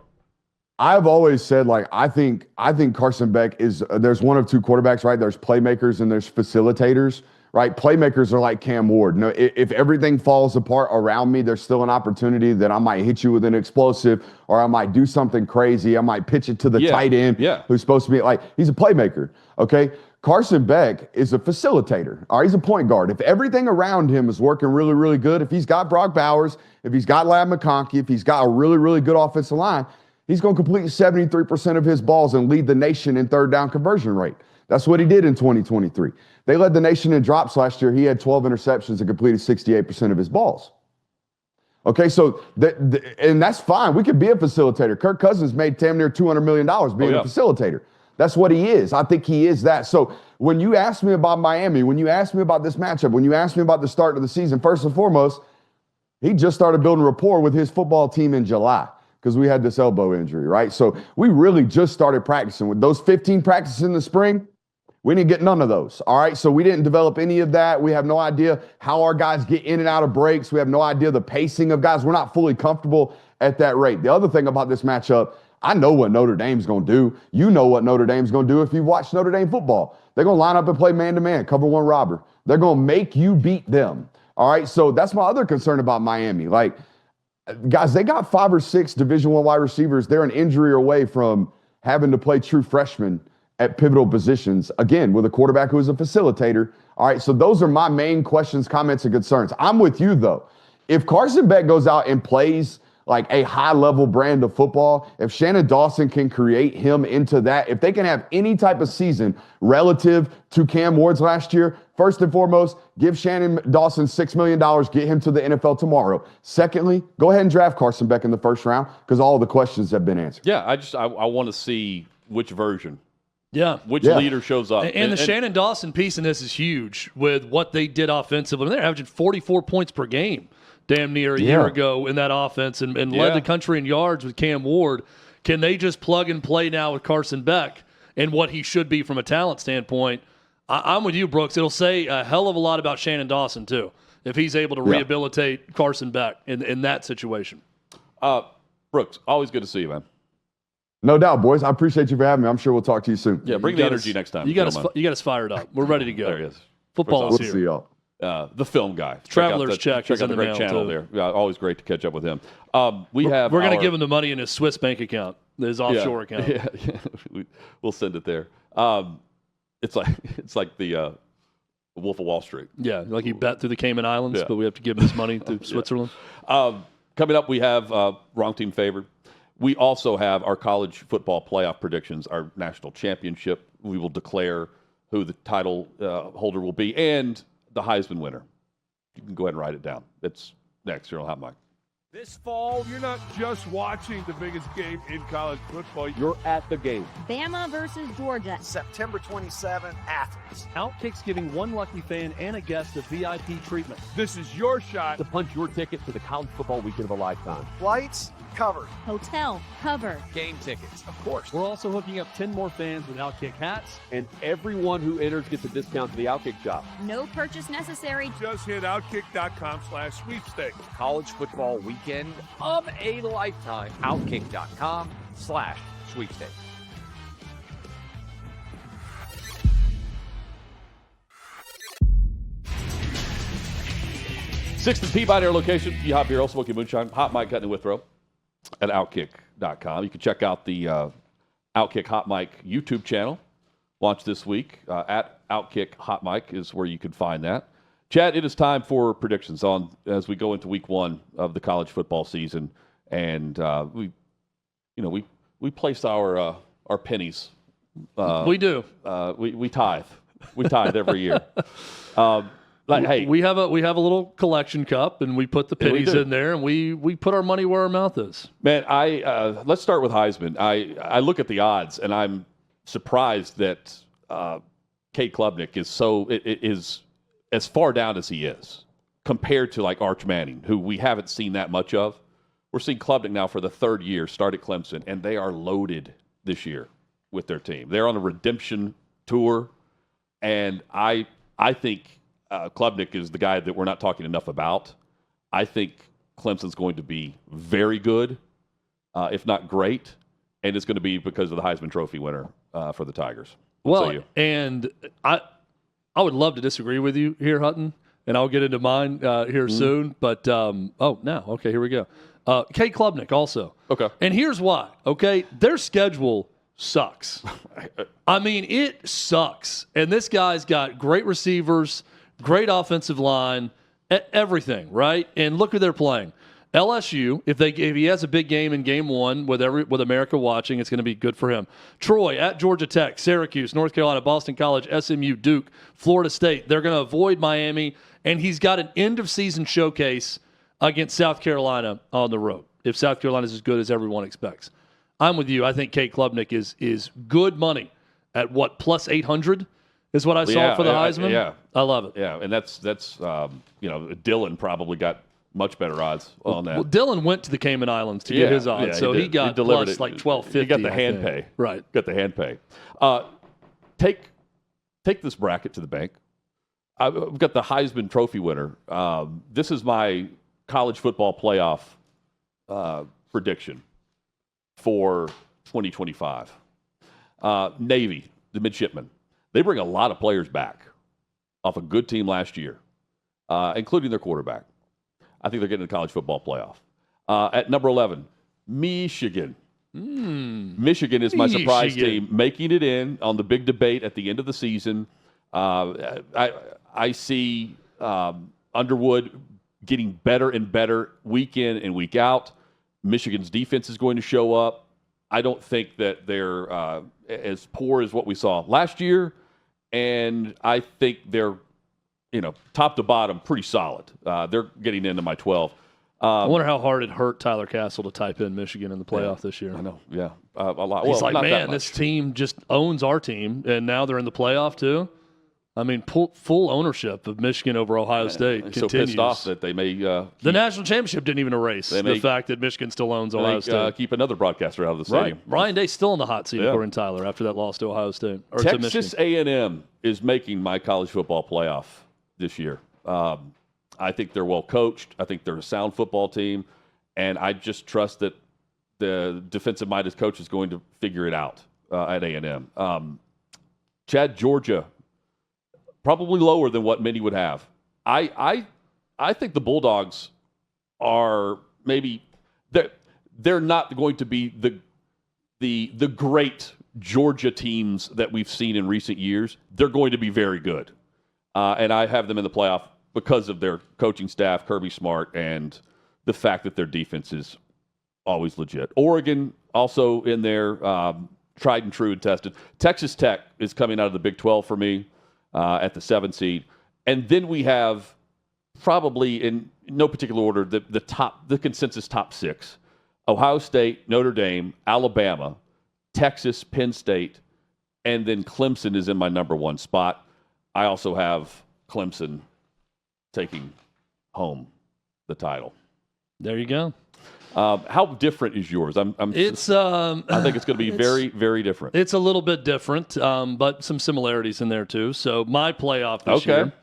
I've always said, I think Carson Beck is there's one of 2 quarterbacks, right? There's playmakers and there's facilitators. Right, playmakers are like Cam Ward. No, if everything falls apart around me, there's still an opportunity that I might hit you with an explosive, or I might do something crazy. I might pitch it to the tight end who's supposed to be he's a playmaker. Okay, Carson Beck is a facilitator. All right, he's a point guard. If everything around him is working really, really good, if he's got Brock Bowers, if he's got Ladd McConkey, if he's got a really, really good offensive line, he's going to complete 73% of his balls and lead the nation in 3rd down conversion rate. That's what he did in 2023. They led the nation in drops last year. He had 12 interceptions and completed 68% of his balls. Okay, so and that's fine. We could be a facilitator. Kirk Cousins made damn near $200 million being a facilitator. That's what he is. I think he is that. So when you ask me about Miami, when you ask me about this matchup, when you ask me about the start of the season, first and foremost, he just started building rapport with his football team in July because we had this elbow injury, right? So we really just started practicing. With those 15 practices in the spring, we didn't get none of those, all right? So we didn't develop any of that. We have no idea how our guys get in and out of breaks. We have no idea the pacing of guys. We're not fully comfortable at that rate. The other thing about this matchup, I know what Notre Dame's going to do. You know what Notre Dame's going to do if you watch Notre Dame football. They're going to line up and play man-to-man, cover one robber. They're going to make you beat them. All right, so that's my other concern about Miami. Like, guys, they got 5 or 6 Division I wide receivers. They're an injury away from having to play true freshmen at pivotal positions, again, with a quarterback who is a facilitator. All right, so those are my main questions, comments, and concerns. I'm with you, though. If Carson Beck goes out and plays like a high-level brand of football, if Shannon Dawson can create him into that, if they can have any type of season relative to Cam Ward's last year, first and foremost, give Shannon Dawson $6 million, get him to the NFL tomorrow. Secondly, go ahead and draft Carson Beck in the first round because all the questions have been answered. Yeah, I want to see which version. Yeah. Which leader shows up. And the Shannon Dawson piece in this is huge with what they did offensively. They're averaging 44 points per game damn near a year ago in that offense and led the country in yards with Cam Ward. Can they just plug and play now with Carson Beck and what he should be from a talent standpoint? I'm with you, Brooks. It'll say a hell of a lot about Shannon Dawson, too, if he's able to rehabilitate Carson Beck in that situation. Brooks, always good to see you, man. No doubt, boys. I appreciate you for having me. I'm sure we'll talk to you soon. Yeah, bring the energy next time. You got us fired up. We're ready to go. There he is. Football is here. We'll see y'all. The film guy. Traveler's check check is out in the the great mail, channel too. there. Yeah, always great to catch up with him. We're going to give him the money in his Swiss bank account, his offshore account. Yeah, we'll send it there. It's like the Wolf of Wall Street. Yeah, like he bet through the Cayman Islands, but we have to give him his money through Switzerland. Coming up, we have Wrong Team Favored. We also have our college football playoff predictions, our national championship. We will declare who the title holder will be and the Heisman winner. You can go ahead and write it down. It's next here on Hot Mic. This fall, you're not just watching the biggest game in college football. You're at the game. Bama versus Georgia. September 27, Athens. OutKick's giving one lucky fan and a guest a VIP treatment This is your shot. to punch your ticket to the college football weekend of a lifetime. Flights covered. Hotel covered. Game tickets. Of course. We're also hooking up 10 more fans with OutKick hats, and everyone who enters gets a discount to the OutKick shop. No purchase necessary. Just hit outkick.com/sweepstakes. College football weekend of a lifetime. Outkick.com/sweepstakes. Sixth and Peabody, our location. You hop here, also Smoky Moonshine, Hot Mic, Hutton and Withrow at OutKick.com. You can check out the OutKick Hot Mic YouTube channel. Launched this week at OutKick Hot Mic is where you can find that. Chad, it is time for predictions as we go into week 1 of the college football season, and we place our pennies. We do. We tithe. We tithe every year. Hey, we have a little collection cup, and we put the pennies in there, and we put our money where our mouth is. Man, let's start with Heisman. I look at the odds, and I'm surprised that Cade Klubnik is as far down as he is compared to like Arch Manning, who we haven't seen that much of. We're seeing Klubnik now for the 3rd year, start at Clemson, and they are loaded this year with their team. They're on a redemption tour, and I think Klubnik is the guy that we're not talking enough about. I think Clemson's going to be very good, if not great, and it's going to be because of the Heisman Trophy winner for the Tigers. And I would love to disagree with you here, Hutton, and I'll get into mine here soon. But here we go. Cade Klubnik also. Okay. And here's why. Okay, their schedule sucks. I mean, it sucks. And this guy's got great receivers, great offensive line, everything, right? And look who they're playing. LSU, if he has a big game in game 1 with America watching, it's going to be good for him. Troy at Georgia Tech, Syracuse, North Carolina, Boston College, SMU, Duke, Florida State. They're going to avoid Miami, and he's got an end-of-season showcase against South Carolina on the road, if South Carolina's as good as everyone expects. I'm with you. I think Cade Klubnik is good money at plus 800 is what I saw for the Heisman. Yeah. I love it. Yeah, and that's Dylan probably got much better odds on that. Well, Dylan went to the Cayman Islands to get his odds, so he got plus it. Like $12.50. He got the hand pay. Right. Got the hand pay. Take this bracket to the bank. I've got the Heisman Trophy winner. This is my college football playoff prediction for 2025. Navy, the midshipmen, they bring a lot of players back off a good team last year, including their quarterback. I think they're getting to the college football playoff. At number 11, Michigan. Michigan is my surprise team, making it in on the big debate at the end of the season. I see Underwood getting better and better week in and week out. Michigan's defense is going to show up. I don't think that they're as poor as what we saw last year, and I think they're, top to bottom, pretty solid. They're getting into my 12. I wonder how hard it hurt Tyler Castle to type in Michigan in the playoff this year. I know, yeah, a lot. He's like, man, this team just owns our team, and now they're in the playoff too. I mean, full ownership of Michigan over Ohio State continues. So pissed off that they may the national championship didn't even erase the fact that Michigan still owns Ohio State. Keep another broadcaster out of the stadium. Right. Ryan Day's still in the hot seat, according to Tyler, after that loss to Ohio State. Or Texas A&M is making my college football playoff this year. I think they're well coached. I think they're a sound football team, and I just trust that the defensive-minded coach is going to figure it out at A&M. Chad, Georgia. Probably lower than what many would have. I think the Bulldogs are maybe they're not going to be the great Georgia teams that we've seen in recent years. They're going to be very good, and I have them in the playoff because of their coaching staff, Kirby Smart, and the fact that their defense is always legit. Oregon also in there, tried and true and tested. Texas Tech is coming out of the Big 12 for me. At the 7th seed. And then we have probably in no particular order the consensus top 6. Ohio State, Notre Dame, Alabama, Texas, Penn State, and then Clemson is in my number 1 spot. I also have Clemson taking home the title. There you go. How different is yours? I think it's going to be very, very different. It's a little bit different, but some similarities in there too. So my playoff this year.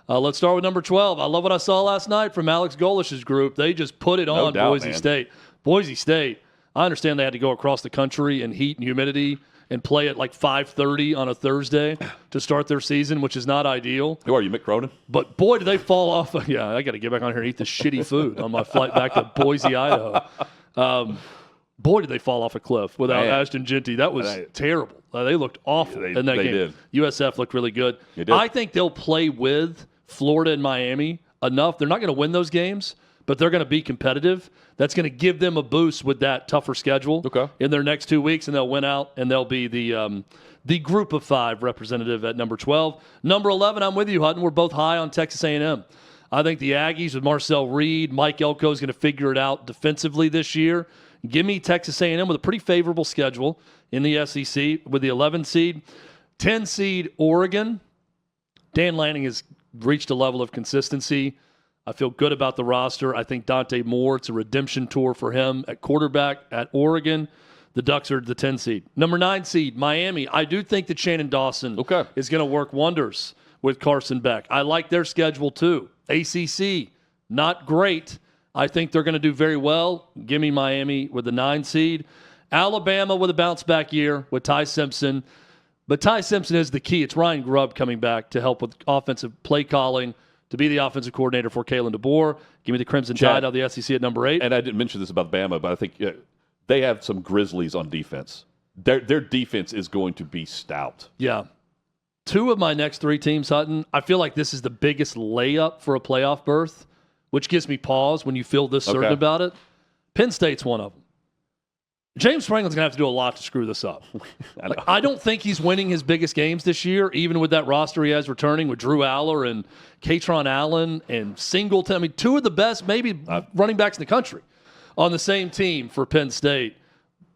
Let's start with number 12. I love what I saw last night from Alex Golish's group. They just put it on Boise State. Boise State, I understand they had to go across the country in heat and humidity and play at like 5:30 on a Thursday to start their season, which is not ideal. Who are you, Mick Cronin? But boy, did they fall off. Yeah, I got to get back on here and eat this shitty food on my flight back to Boise, Idaho. Boy, did they fall off a cliff without Ashton Genty. That was terrible. They looked awful in that game. Did. USF looked really good. I think they'll play with Florida and Miami enough. They're not going to win those games, but they're going to be competitive. That's going to give them a boost with that tougher schedule in their next 2 weeks, and they'll win out, and they'll be the group of 5 representative at number 12. Number 11, I'm with you, Hutton. We're both high on Texas A&M. I think the Aggies with Marcel Reed, Mike Elko is going to figure it out defensively this year. Give me Texas A&M with a pretty favorable schedule in the SEC with the 11 seed. 10 seed Oregon. Dan Lanning has reached a level of consistency. I feel good about the roster. I think Dante Moore, it's a redemption tour for him at quarterback at Oregon. The Ducks are the 10 seed. Number 9 seed, Miami. I do think that Shannon Dawson is going to work wonders with Carson Beck. I like their schedule too. ACC, not great. I think they're going to do very well. Give me Miami with the 9 seed. Alabama with a bounce-back year with Ty Simpson. But Ty Simpson is the key. It's Ryan Grubb coming back to help with offensive play calling, to be the offensive coordinator for Kalen DeBoer. Give me the Crimson Tide out of the SEC at number 8. And I didn't mention this about Bama, but I think they have some Grizzlies on defense. Their defense is going to be stout. Yeah. 2 of my next 3 teams, Hutton, I feel like this is the biggest layup for a playoff berth, which gives me pause when you feel this certain about it. Penn State's one of them. James Franklin's going to have to do a lot to screw this up. I don't think he's winning his biggest games this year, even with that roster he has returning with Drew Aller and Katron Allen and Singleton. I mean, 2 of the best, maybe running backs in the country on the same team for Penn State.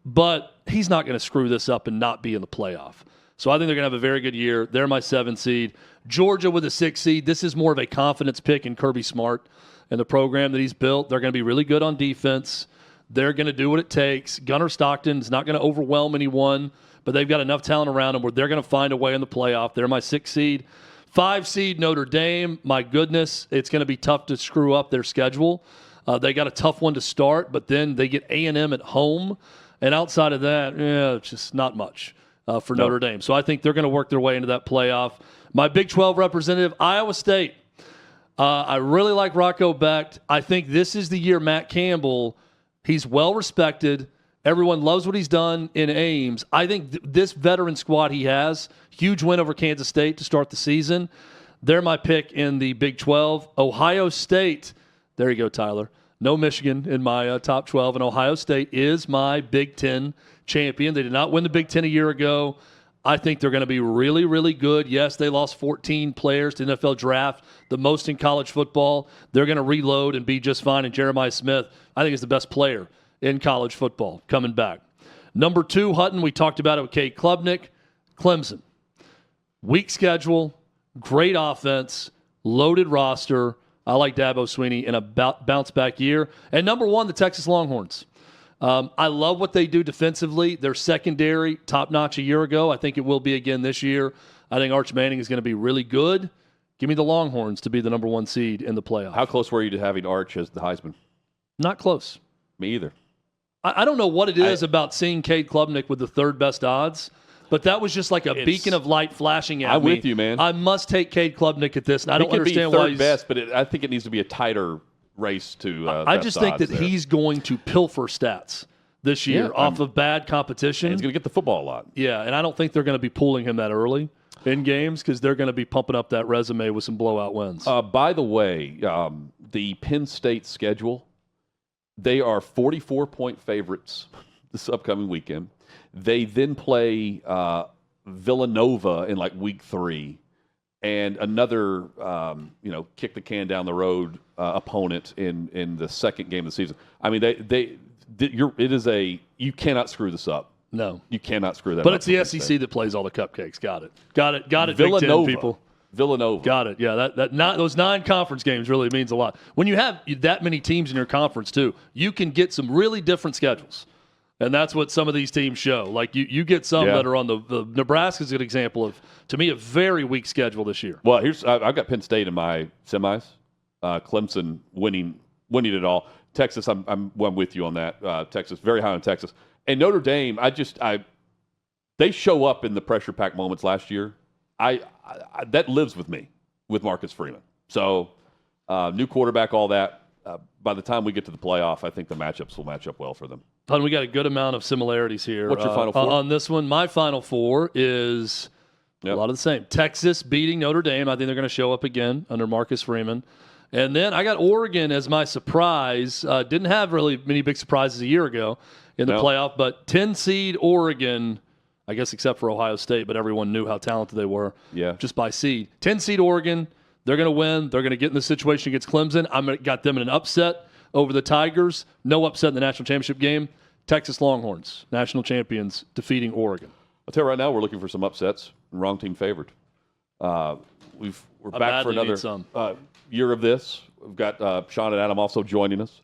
But he's not going to screw this up and not be in the playoff. So I think they're going to have a very good year. They're my 7 seed. Georgia with a 6 seed. This is more of a confidence pick in Kirby Smart and the program that he's built. They're going to be really good on defense. They're going to do what it takes. Gunnar Stockton is not going to overwhelm anyone, but they've got enough talent around them where they're going to find a way in the playoff. They're my 6 seed. 5 seed Notre Dame. My goodness, it's going to be tough to screw up their schedule. They got a tough one to start, but then they get A&M at home. And outside of that, it's just not much for Notre Dame. So I think they're going to work their way into that playoff. My Big 12 representative, Iowa State. I really like Rocco Becht. I think this is the year Matt Campbell, he's well respected. Everyone loves what he's done in Ames. I think this veteran squad he has, huge win over Kansas State to start the season. They're my pick in the Big 12. Ohio State, there you go, Tyler. No Michigan in my top 12, and Ohio State is my Big 10 champion. They did not win the Big 10 a year ago. I think they're going to be really, really good. Yes, they lost 14 players to NFL draft, the most in college football. They're going to reload and be just fine. And Jeremiah Smith, I think, is the best player in college football coming back. Number 2, Hutton, we talked about it with Cade Klubnik. Clemson. Weak schedule, great offense, loaded roster. I like Dabo Swinney in a bounce-back year. And number 1, the Texas Longhorns. I love what they do defensively. Their secondary, top-notch a year ago. I think it will be again this year. I think Arch Manning is going to be really good. Give me the Longhorns to be the number 1 seed in the playoff. How close were you to having Arch as the Heisman? Not close. Me either. I don't know what it is about seeing Cade Klubnik with the third best odds, but that was just like a beacon of light flashing at me. I'm with you, man. I must take Cade Klubnik at this, and I don't understand why why he's best, but I think it needs to be a tighter race to. I just think that he's going to pilfer stats this year off of bad competition. And he's going to get the football a lot. Yeah, and I don't think they're going to be pulling him that early in games because they're going to be pumping up that resume with some blowout wins. By the way, the Penn State schedule, they are 44-point favorites this upcoming weekend. They then play Villanova in like week 3 and another, kick the can down the road opponent in the second game of the season. I mean, you cannot screw this up. No. You cannot screw that but up. But it's the SEC that plays all the cupcakes. Got it. Villanova, Big 10 people. Villanova. Got it. Yeah, those 9 conference games really means a lot. When you have that many teams in your conference, too, you can get some really different schedules. And that's what some of these teams show. Like, you get some that are on the Nebraska's a good example of, to me, a very weak schedule this year. Well, I've got Penn State in my semis. Clemson winning it all. Texas, I'm with you on that. Texas, very high on Texas. And Notre Dame, they show up in the pressure pack moments last year. That lives with me with Marcus Freeman. So, new quarterback, all that. By the time we get to the playoff, I think the matchups will match up well for them. And we got a good amount of similarities here. What's your Final Four? On this one, my Final Four is a lot of the same. Texas beating Notre Dame. I think they're going to show up again under Marcus Freeman. And then I got Oregon as my surprise. Didn't have really many big surprises a year ago in the playoff, but 10-seed Oregon, I guess except for Ohio State, but everyone knew how talented they were just by seed. 10-seed Oregon, they're going to win. They're going to get in this situation against Clemson. I got them in an upset over the Tigers. No upset in the national championship game. Texas Longhorns, national champions, defeating Oregon. I'll tell you right now, we're looking for some upsets. Wrong team favored. We're back for another year of this. We've got Sean and Adam also joining us.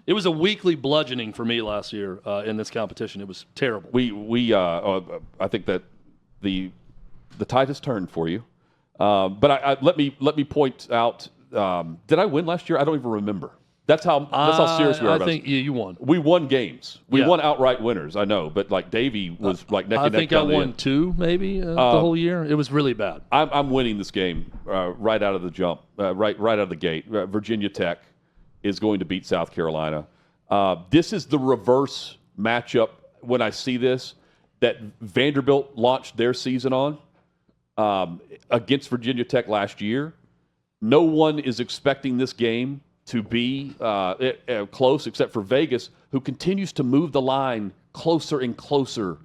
It was a weekly bludgeoning for me last year in this competition. It was terrible. I think that the tide has turned for you. But let me point out. Did I win last year? I don't even remember. That's how serious we are. I think you won. We won games. We won outright winners. I know, but like Davey was like neck and neck. I think I won 2 maybe the whole year. It was really bad. I'm winning this game right out of the jump, right out of the gate. Virginia Tech is going to beat South Carolina. This is the reverse matchup when I see this that Vanderbilt launched their season on against Virginia Tech last year. No one is expecting this game to be close except for Vegas, who continues to move the line closer and closer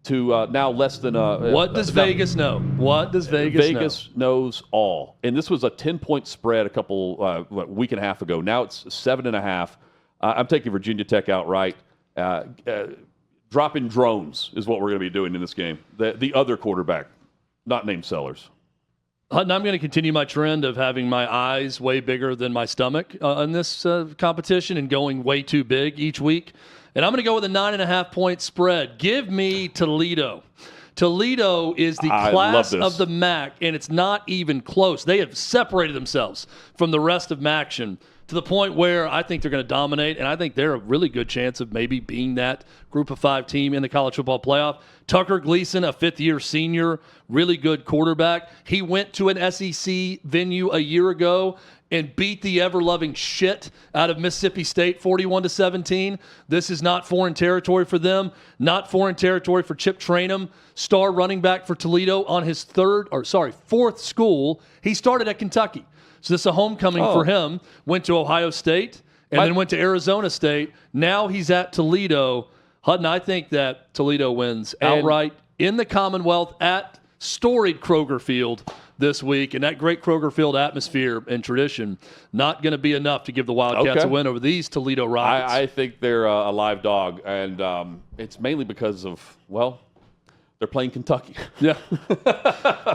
to now less than what does Vegas know? What does Vegas know? Vegas knows all. And this was a 10-point spread a couple week and a half ago. Now it's 7.5. I'm taking Virginia Tech outright. Dropping drones is what we're going to be doing in this game. The other quarterback, not named Sellers. Hutton, I'm going to continue my trend of having my eyes way bigger than my stomach in this competition and going way too big each week. And I'm going to go with a 9.5-point spread. Give me Toledo. Toledo is the class of the MAC, and it's not even close. They have separated themselves from the rest of MACtion. to the point where I think they're going to dominate, and I think they're a really good chance of maybe being that Group of 5 team in the college football playoff. Tucker Gleason, a fifth-year senior, really good quarterback. He went to an SEC venue a year ago and beat the ever-loving shit out of Mississippi State 41-17. This is not foreign territory for them, not foreign territory for Chip Trainum, star running back for Toledo on his fourth school. He started at Kentucky. So this is a homecoming for him. Went to Ohio State and then went to Arizona State. Now he's at Toledo. Hutton, I think that Toledo wins outright in the Commonwealth at storied Kroger Field this week, and that great Kroger Field atmosphere and tradition not going to be enough to give the Wildcats a win over these Toledo Rockets. I think they're a live dog, and it's mainly because of, well, they're playing Kentucky. Yeah.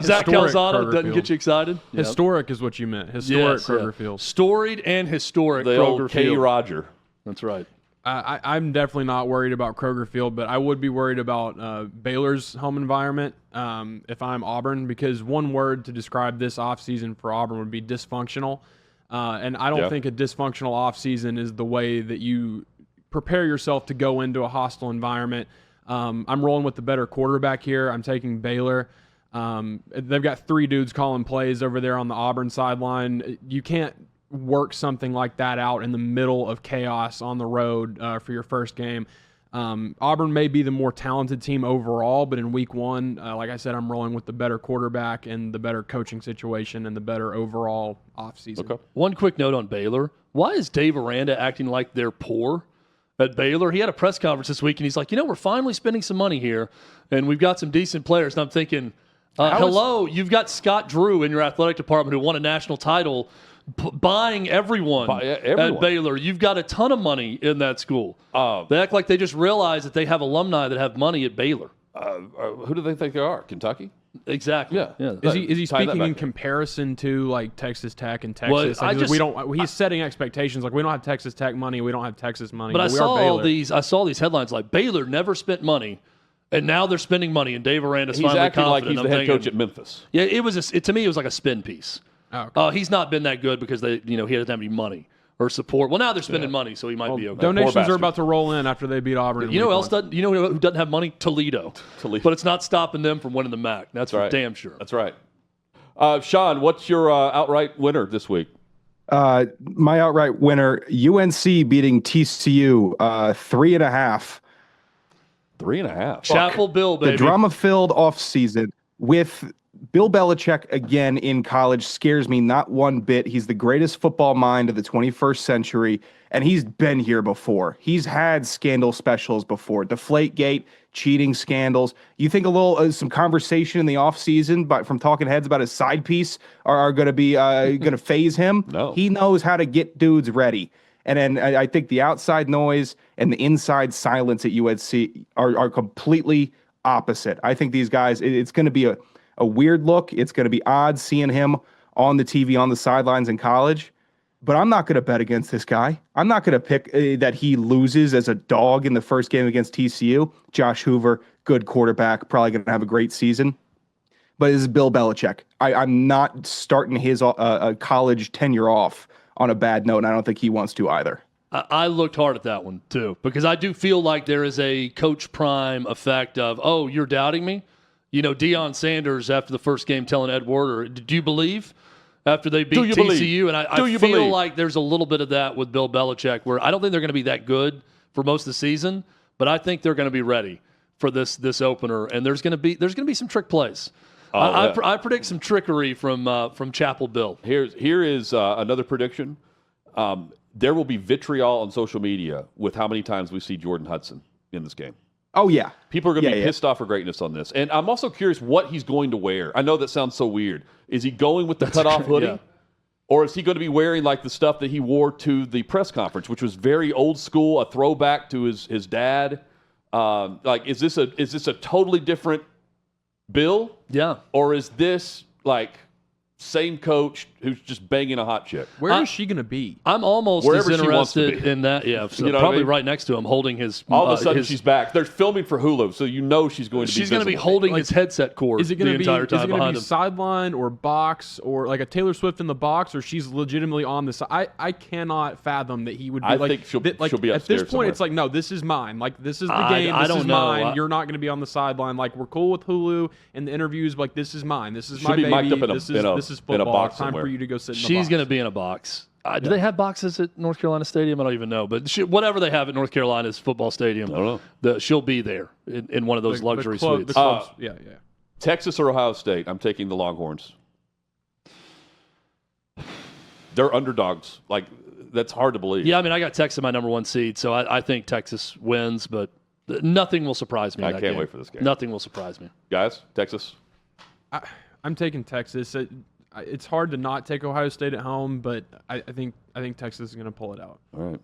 Zach Calzada doesn't get you excited? Historic is what you meant. Historic Kroger Field. Storied and historic the Kroger old K. Field. Roger. That's right. I'm definitely not worried about Kroger Field, but I would be worried about Baylor's home environment if I'm Auburn, because one word to describe this offseason for Auburn would be dysfunctional. And I don't think a dysfunctional offseason is the way that you prepare yourself to go into a hostile environment. I'm rolling with the better quarterback here. I'm taking Baylor. They've got 3 dudes calling plays over there on the Auburn sideline. You can't work something like that out in the middle of chaos on the road for your first game. Auburn may be the more talented team overall, but in week 1, like I said, I'm rolling with the better quarterback and the better coaching situation and the better overall offseason. Okay. One quick note on Baylor. Why is Dave Aranda acting like they're poor at Baylor? He had a press conference this week, and he's like, we're finally spending some money here, and we've got some decent players. And I'm thinking, hello, you've got Scott Drew in your athletic department who won a national title buying everyone at Baylor. You've got a ton of money in that school. They act like they just realize that they have alumni that have money at Baylor. Who do they think they are? Kentucky? Exactly. Yeah. Is he speaking in comparison to like Texas Tech and Texas? He's setting expectations like we don't have Texas Tech money, we don't have Texas money. But I saw these headlines like Baylor never spent money, and now they're spending money, and Dave Aranda's finally acting confident. like he's the head coach at Memphis. Yeah, to me it was like a spin piece. Oh, okay. He's not been that good because he doesn't have any money or support. Well, now they're spending money, so he might be okay. Donations are about to roll in after they beat Auburn. You know who else doesn't? You know who doesn't have money? Toledo. But it's not stopping them from winning the MAC. That's for damn sure. That's right. Sean, what's your outright winner this week? My outright winner, UNC beating TCU 3.5. 3.5. Chapel Bill, baby. The drama-filled offseason with Bill Belichick again in college scares me not one bit. He's the greatest football mind of the 21st century, and he's been here before. He's had scandal specials before. Deflategate, cheating scandals. You think a little some conversation in the offseason from talking heads about his side piece are going to be going to phase him? No. He knows how to get dudes ready. And then I think the outside noise and the inside silence at UNC are completely opposite. I think these guys, it's going to be a weird look. It's going to be odd seeing him on the TV on the sidelines in college, but I'm not going to bet against this guy. I'm not going to pick that he loses as a dog in the first game against TCU. Josh Hoover, good quarterback, probably going to have a great season. But this is Bill Belichick. I'm not starting his college tenure off on a bad note, and I don't think he wants to either. I looked hard at that one, too, because I do feel like there is a Coach Prime effect of, oh, you're doubting me? Deion Sanders after the first game telling Ed Werder, do you believe? After they beat TCU. And I feel like there's a little bit of that with Bill Belichick where I don't think they're going to be that good for most of the season, but I think they're going to be ready for this opener. And there's going to be some trick plays. I predict some trickery from Chapel Bill. Here is another prediction. There will be vitriol on social media with how many times we see Jordan Hudson in this game. Oh, yeah. People are going to be pissed off for greatness on this. And I'm also curious what he's going to wear. I know that sounds so weird. Is he going with the cutoff hoodie? Yeah. Or is he going to be wearing like the stuff that he wore to the press conference, which was very old school, a throwback to his dad? Is this a totally different Bill? Yeah. Or is this like same coach who's just banging a hot chick. Where is she going to be? I'm almost Wherever as she wants to interested be. in that. Yeah, so You know what I probably mean? right next to him, holding his. All of a sudden, his- she's back. They're filming for Hulu, so you know she's going to be. She's going to be visible. holding his headset cord Is it going the to be entire time behind him. sideline or box or like a Taylor Swift in the box, or she's legitimately on the side? I cannot fathom that he would be I like. think she'll be at this upstairs point, somewhere. it's like, no, this is mine. Like this is the I game. This don't is know. mine. You're not going to be on the sideline. Like we're cool with Hulu and the interviews. But like this is mine. This is She'll my be baby. mic'd up in a- this in a- is in a football. box It's time somewhere. for you to go sit in the box. She's going to be in a box. Do they have boxes at North Carolina Stadium? I don't even know. But whatever they have at North Carolina's football stadium, I don't know. She'll be there in one of those luxury suites. The clubs, yeah. Texas or Ohio State? I'm taking the Longhorns. They're underdogs. Like, that's hard to believe. Yeah, I mean, I got Texas my number 1 seed, so I think Texas wins, but nothing will surprise me. I in that can't game. wait for this game. Nothing will surprise me. Guys, Texas? I'm taking Texas. It's hard to not take Ohio State at home, but I think Texas is going to pull it out. All right.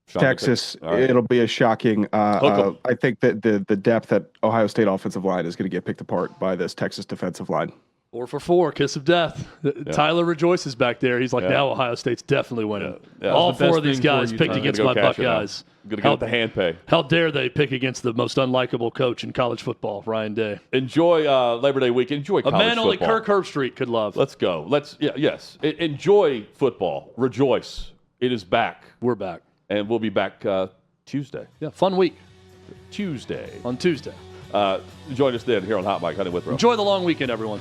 Texas, All right. it'll be a shocking. Hook 'em. I think that the depth at Ohio State offensive line is going to get picked apart by this Texas defensive line. 4 for 4, kiss of death. Tyler rejoices back there. He's like, Yeah. now Ohio State's definitely winning. Yeah. All That's the 4 of best these thing for guys you, picked Tyler. against I'm my gonna go cash it out. Buckeyes. I'm going to get the hand pay. How dare they pick against the most unlikable coach in college football, Ryan Day? Enjoy Labor Day weekend. Enjoy A college man only football. Kirk Herbstreit could love. Let's go. Yes. Enjoy football. Rejoice. It is back. We're back. And we'll be back Tuesday. Yeah, fun week. Tuesday. On Tuesday. Join us then here on Hot Mic, Hutton and Withrow. Enjoy the long weekend, everyone.